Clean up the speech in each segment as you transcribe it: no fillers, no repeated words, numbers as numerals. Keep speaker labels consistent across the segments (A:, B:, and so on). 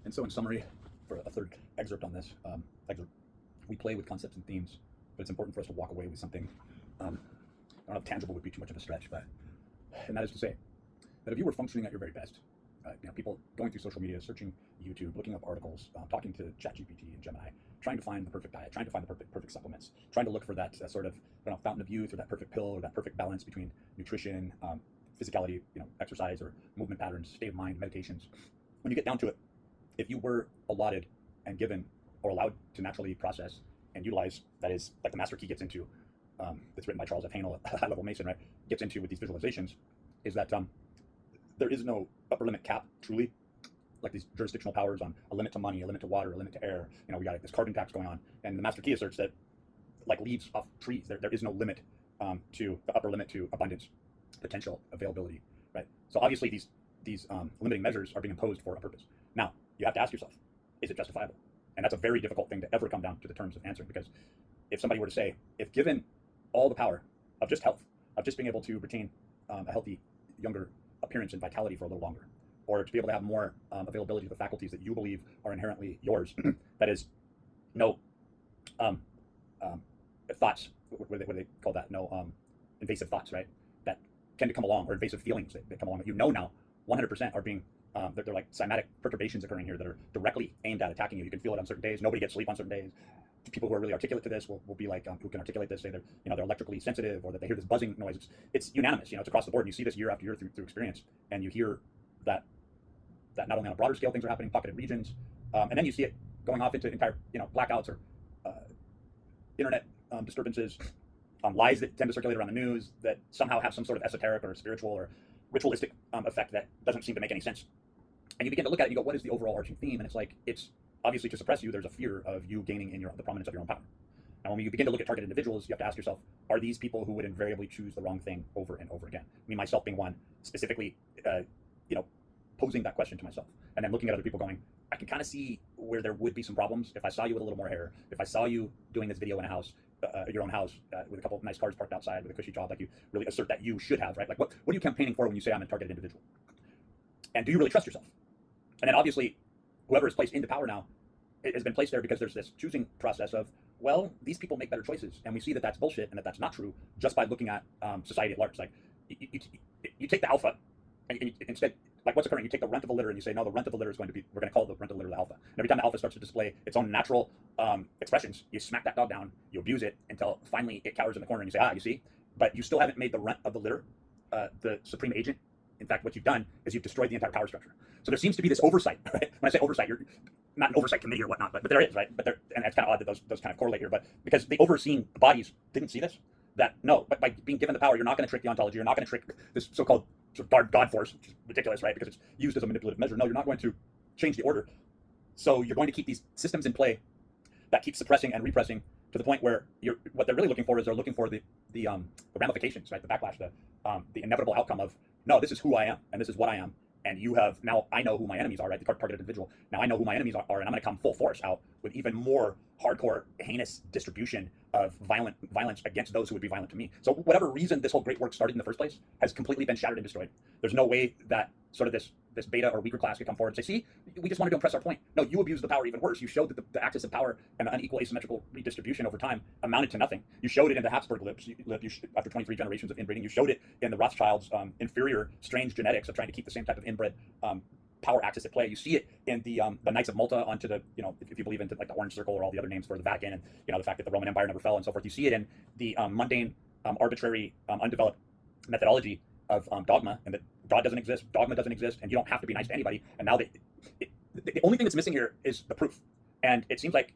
A: And so in summary, for a third excerpt on this, we play with concepts and themes, but it's important for us to walk away with something. I don't know if tangible would be too much of a stretch, and that is to say that if you were functioning at your very best, people going through social media, searching YouTube, looking up articles, talking to ChatGPT and Gemini, trying to find the perfect diet, trying to find the perfect supplements, trying to look for that sort of fountain of youth, or that perfect pill, or that perfect balance between nutrition, physicality, exercise, or movement patterns, state of mind, meditations. When you get down to it, if you were allotted and given or allowed to naturally process and utilize, that is, like the master key gets into, that's written by Charles F. Haanel, a high-level Mason, right, gets into with these visualizations, is that there is no upper limit cap, truly, like these jurisdictional powers on a limit to money, a limit to water, a limit to air. We got this carbon tax going on, and the master key asserts that, like leaves off trees, there is no limit to the upper limit to abundance, potential, availability, right? So obviously these limiting measures are being imposed for a purpose. Now, you have to ask yourself, is it justifiable? And that's a very difficult thing to ever come down to the terms of answering, because if somebody were to say, if given all the power of just health, of just being able to retain a healthy, younger appearance and vitality for a little longer, or to be able to have more availability to the faculties that you believe are inherently yours, that is, no thoughts, what do they call that? No invasive thoughts, right? That tend to come along, or invasive feelings that come along that now 100% are being they're like cymatic perturbations occurring here that are directly aimed at attacking you. You can feel it on certain days. Nobody gets sleep on certain days. People who are really articulate to this will be like, who can articulate this, say they're electrically sensitive, or that they hear this buzzing noise. It's unanimous. It's across the board. And you see this year after year through experience, and you hear that not only on a broader scale things are happening, pocketed regions, and then you see it going off into entire blackouts or internet disturbances, lies that tend to circulate around the news that somehow have some sort of esoteric or spiritual or ritualistic effect that doesn't seem to make any sense. And you begin to look at it and you go, what is the overall arching theme? And it's like, it's obviously to suppress you. There's a fear of you gaining in the prominence of your own power. And when you begin to look at targeted individuals, you have to ask yourself, are these people who would invariably choose the wrong thing over and over again? Me, myself being one, specifically, posing that question to myself. And then looking at other people going, I can kind of see where there would be some problems if I saw you with a little more hair, if I saw you doing this video in a house, your own house, with a couple of nice cars parked outside with a cushy job like you really assert that you should have, right? Like, what are you campaigning for when you say I'm a targeted individual? And do you really trust yourself? And then obviously, whoever is placed into power now has been placed there because there's this choosing process of, well, these people make better choices. And we see that that's bullshit and that that's not true just by looking at society at large. Like, you take the alpha, and instead, like what's occurring, you take the runt of the litter and you say, no, the runt of the litter is we're going to call the runt of the litter the alpha. And every time the alpha starts to display its own natural expressions, you smack that dog down, you abuse it until finally it cowers in the corner and you say, you see? But you still haven't made the runt of the litter the supreme agent. In fact, what you've done is you've destroyed the entire power structure. So there seems to be this oversight, right? When I say oversight, you're not an oversight committee or whatnot, but there is, right? And it's kind of odd that those kind of correlate here, but because the overseeing bodies didn't see this, that no, but by being given the power, you're not going to trick the ontology, you're not going to trick this so-called sort of God force, which is ridiculous, right? Because it's used as a manipulative measure. No, you're not going to change the order. So you're going to keep these systems in play that keep suppressing and repressing to the point where what they're really looking for is they're looking for the ramifications, right? The backlash, the inevitable outcome of, no, this is who I am and this is what I am. And now I know who my enemies are, right? The targeted individual. Now I know who my enemies are, and I'm going to come full force out with even more hardcore, heinous distribution of violence against those who would be violent to me. So whatever reason this whole great work started in the first place has completely been shattered and destroyed. There's no way that sort of this beta or weaker class could come forward and say, see, we just wanted to impress our point. No, you abused the power even worse. You showed that the axis of power and the unequal asymmetrical redistribution over time amounted to nothing. You showed it in the Habsburg lips. After 23 generations of inbreeding, you showed it in the Rothschilds' inferior, strange genetics of trying to keep the same type of inbred power axis at play. You see it in the Knights of Malta onto the, if you believe into like the Orange Circle or all the other names for the Vatican, and the fact that the Roman Empire never fell and so forth. You see it in the mundane, arbitrary, undeveloped methodology of dogma, and that God doesn't exist, dogma doesn't exist, and you don't have to be nice to anybody. And now the only thing that's missing here is the proof. And it seems like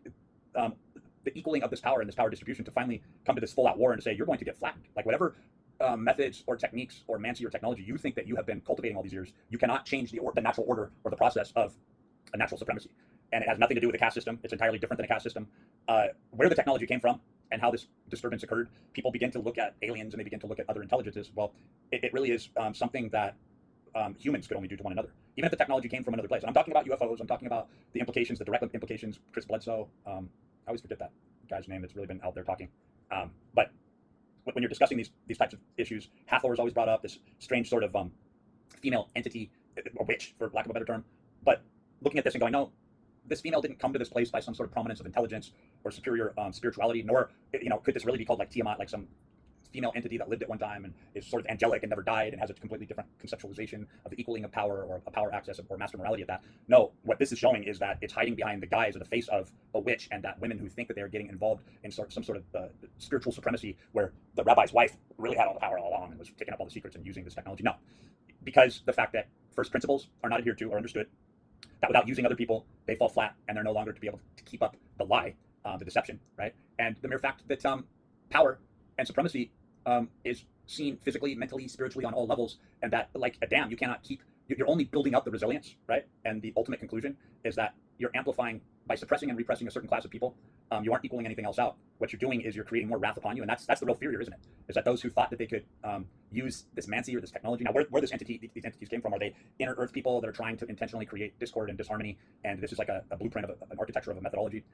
A: the equaling of this power and this power distribution to finally come to this full-out war and to say, you're going to get flattened. Like whatever methods or techniques or mancy or technology you think that you have been cultivating all these years, you cannot change the natural order or the process of a natural supremacy. And it has nothing to do with the caste system. It's entirely different than a caste system. Where the technology came from and how this disturbance occurred, people begin to look at aliens and they begin to look at other intelligences. Well, it really is something that humans could only do to one another, even if the technology came from another place. And I'm talking about UFOs. I'm talking about the implications, the direct implications. Chris Bledsoe. I always forget that guy's name that's really been out there talking. But when you're discussing these types of issues, Hathor is always brought up, this strange sort of female entity, or witch, for lack of a better term. But looking at this and going, no, this female didn't come to this place by some sort of prominence of intelligence or superior spirituality, nor could this really be called like Tiamat, like some female entity that lived at one time and is sort of angelic and never died and has a completely different conceptualization of the equaling of power or a power access or master morality of that. No, what this is showing is that it's hiding behind the guise or the face of a witch, and that women who think that they're getting involved in some sort of spiritual supremacy where the rabbi's wife really had all the power all along and was taking up all the secrets and using this technology. No, because the fact that first principles are not adhered to or understood, that without using other people, they fall flat and they're no longer to be able to keep up the lie, the deception, right? And the mere fact that power and supremacy is seen physically, mentally, spiritually on all levels, and that, like a dam, you cannot keep, you're only building up the resilience, right? And the ultimate conclusion is that you're amplifying by suppressing and repressing a certain class of people. You aren't equaling anything else out. What you're doing is you're creating more wrath upon you, and that's the real fear here, isn't it? Is that those who thought that they could use this mancy or this technology. Now, where these entities came from? Are they inner Earth people that are trying to intentionally create discord and disharmony? And this is like a blueprint of an architecture of a methodology.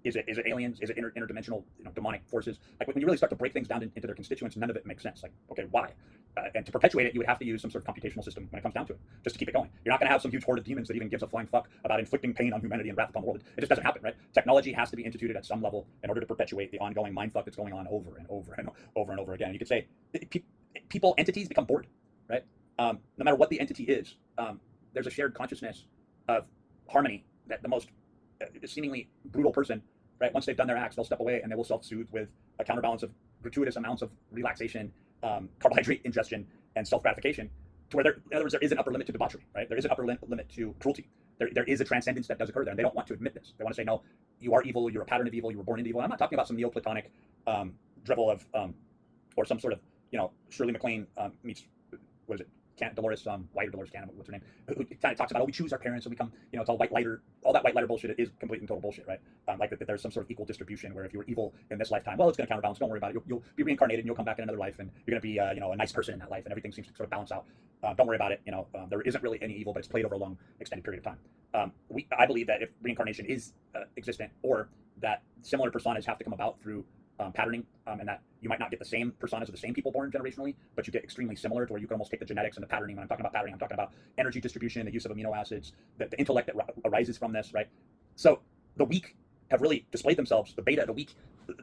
A: Is it aliens? Is it interdimensional demonic forces? Like when you really start to break things down into their constituents, none of it makes sense. Like, okay, why? And to perpetuate it, you would have to use some sort of computational system when it comes down to it, just to keep it going. You're not going to have some huge horde of demons that even gives a flying fuck about inflicting pain on humanity and wrath upon the world. It just doesn't happen, right? Technology has to be instituted at some level in order to perpetuate the ongoing mindfuck that's going on over and over and over and over again. You could say people, entities become bored, right? No matter what the entity is, there's a shared consciousness of harmony that the most seemingly brutal person, right, once they've done their acts, they'll step away and they will self-soothe with a counterbalance of gratuitous amounts of relaxation, carbohydrate ingestion, and self-gratification, to where in other words, there is an upper limit to debauchery, right? There is an upper limit to cruelty. There is a transcendence that does occur there, and they don't want to admit this. They want to say, no, you are evil, you're a pattern of evil, you were born into evil. And I'm not talking about some Neoplatonic drivel of, or some sort of, Shirley MacLaine meets, what is it, Dolores White or Dolores Cannon, what's her name, who kind of talks about, we choose our parents and we come, it's all white lighter, all that white lighter bullshit is complete and total bullshit, right? Like that there's some sort of equal distribution where if you were evil in this lifetime, well, it's going to counterbalance, don't worry about it, you'll be reincarnated and you'll come back in another life and you're going to be, a nice person in that life and everything seems to sort of balance out. Don't worry about it, there isn't really any evil, but it's played over a long, extended period of time. I believe that if reincarnation is existent, or that similar personas have to come about through patterning, and that you might not get the same personas of the same people born generationally, but you get extremely similar to where you can almost take the genetics and the patterning. When I'm talking about patterning, I'm talking about energy distribution, the use of amino acids, the intellect that arises from this, right? So the weak have really displayed themselves, the beta, the weak,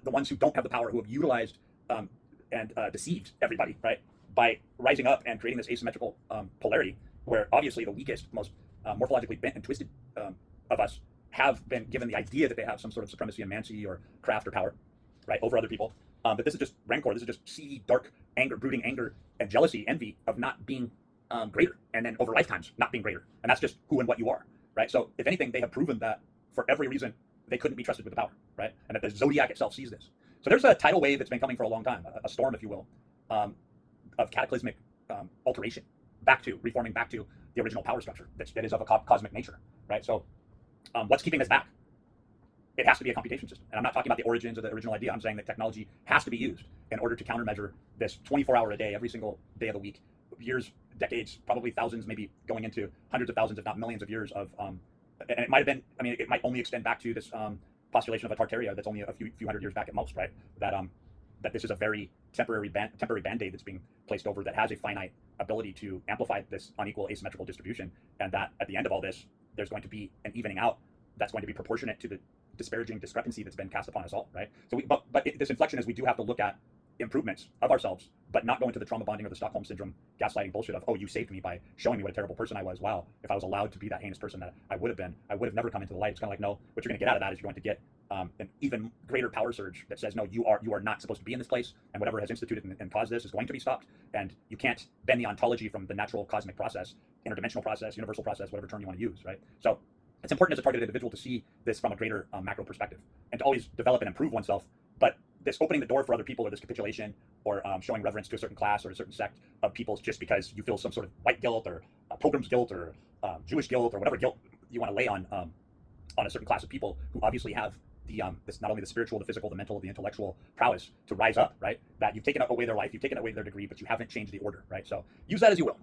A: the ones who don't have the power, who have utilized and deceived everybody, right? By rising up and creating this asymmetrical polarity, where obviously the weakest, most morphologically bent and twisted of us have been given the idea that they have some sort of supremacy and mancy or craft or power, right, over other people. But this is just rancor. This is just seedy, dark anger, brooding anger, and jealousy, envy of not being greater, and then over lifetimes not being greater. And that's just who and what you are, right? So if anything, they have proven that for every reason they couldn't be trusted with the power, right? And that the zodiac itself sees this. So there's a tidal wave that's been coming for a long time, a storm, if you will, of cataclysmic alteration, reforming back to the original power structure that is of a cosmic nature, right? So what's keeping this back? It has to be a computation system. And I'm not talking about the origins of the original idea. I'm saying that technology has to be used in order to countermeasure this 24-hour a day, every single day of the week, years, decades, probably thousands, maybe going into hundreds of thousands, if not millions of years of, and it might have been, it might only extend back to this postulation of a Tartaria that's only a few hundred years back at most, right? That this is a very temporary band-aid that's being placed over that has a finite ability to amplify this unequal asymmetrical distribution, and that at the end of all this, there's going to be an evening out that's going to be proportionate to the disparaging discrepancy that's been cast upon us all, right? So this inflection is we do have to look at improvements of ourselves, but not go into the trauma bonding or the Stockholm syndrome gaslighting bullshit of, oh, you saved me by showing me what a terrible person I was. Wow, if I was allowed to be that heinous person that I would have been, I would have never come into the light. It's kind of like, no, what you're going to get out of that is you're going to get an even greater power surge that says, no, you are not supposed to be in this place, and whatever has instituted and caused this is going to be stopped, and you can't bend the ontology from the natural cosmic process, interdimensional process, universal process, whatever term you want to use, right? So it's important as a targeted individual to see this from a greater macro perspective and to always develop and improve oneself. But this opening the door for other people, or this capitulation, or showing reverence to a certain class or a certain sect of people just because you feel some sort of white guilt or pilgrim's guilt or Jewish guilt or whatever guilt you want to lay on a certain class of people who obviously have the this, not only the spiritual, the physical, the mental, the intellectual prowess to rise up, right? That you've taken away their life, you've taken away their degree, but you haven't changed the order, right? So use that as you will.